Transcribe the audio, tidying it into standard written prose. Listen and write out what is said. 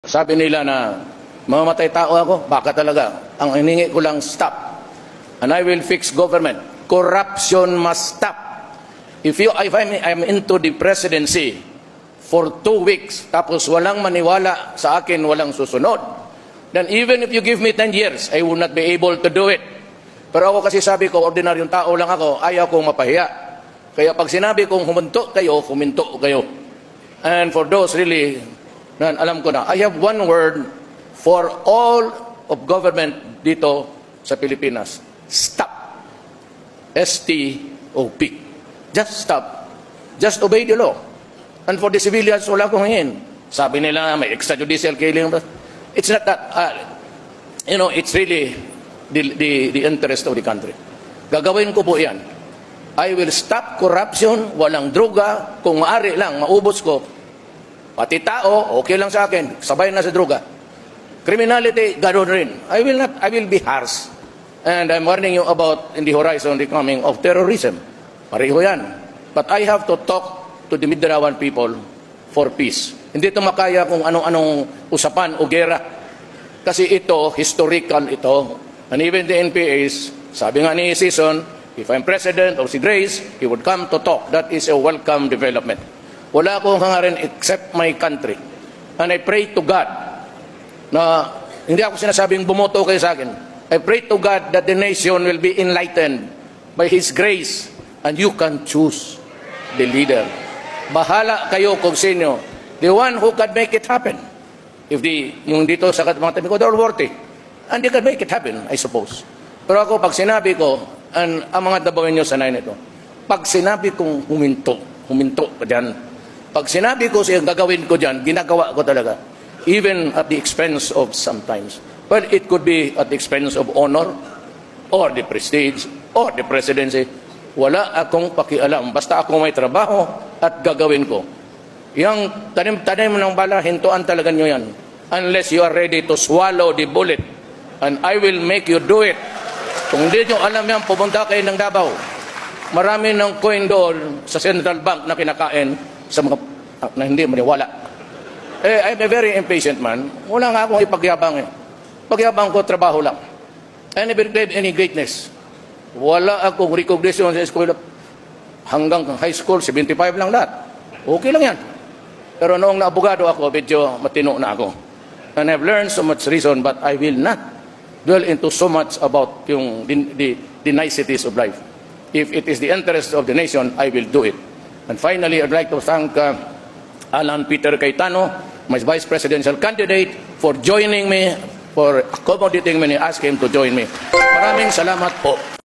Sabi nila na mamamatay tao ako, baka talaga. Ang hiningi ko lang, stop. And I will fix government. Corruption must stop. If I'm into the presidency for 2 weeks, tapos walang maniwala sa akin, walang susunod, then even if you give me 10 years, I will not be able to do it. Pero ako kasi sabi ko, ordinaryong tao lang ako, ayaw kong mapahiya. Kaya pag sinabi kong huminto kayo. And for those really, alam ko na, I have one word for all of government dito sa Pilipinas. Stop. S-T-O-P. Just stop. Just obey the law. And for the civilians, wala kong hingin. Sabi nila, may extrajudicial killing. It's not that, it's really the interest of the country. Gagawin ko po yan. I will stop corruption, walang droga, kung maaari lang, maubos ko. Pati tao, okay lang sa akin, sabay na sa droga. Criminality, ganoon rin. I will be harsh. And I'm warning you about in the horizon the coming of terrorism. Pareho yan. But I have to talk to the Mindanao people for peace. Hindi ito makaya kung anong usapan o gera. Kasi ito, historical ito. And even the NPAs, sabi nga ni Season, if I'm president or si Grace, he would come to talk. That is a welcome development. Wala akong hangarin except my country. And I pray to God na hindi ako sinasabing bumoto kayo sa akin. I pray to God that the nation will be enlightened by His grace and you can choose the leader. Bahala kayo kung sino. The one who can make it happen. If yung dito sa mga tabi ko, they're all worthy. And they can make it happen, I suppose. Pero ako, pag sinabi ko, ang mga dabawin nyo sanay nito, pag sinabi kong huminto ka dyan. Pag sinabi ko siya, gagawin ko dyan, ginagawa ko talaga. Even at the expense of sometimes. Well, it could be at the expense of honor, or the prestige, or the presidency. Wala akong pakialam. Basta ako may trabaho at gagawin ko. Yung tanim-tanim ng bala, hintuan talaga nyo yan. Unless you are ready to swallow the bullet. And I will make you do it. Kung hindi nyo alam yan, pumunta kayo ng Davao. Marami ng coin doon sa Central Bank na kinakain sa mga na hindi maniwala. I'm a very impatient man. Wala nga akong ipagyabang eh. Pagyabang ko, trabaho lang. I never claimed any greatness. Wala akong recognition sa school. Hanggang high school, 75 lang lahat. Okay lang yan. Pero noong naabogado ako, medyo matino na ako. And I've learned so much reason, but I will not dwell into so much about the niceties of life. If it is the interest of the nation, I will do it. And finally, I'd like to thank Alan Peter Cayetano, my vice presidential candidate, for joining me, for accommodating me and ask him to join me. Maraming salamat po.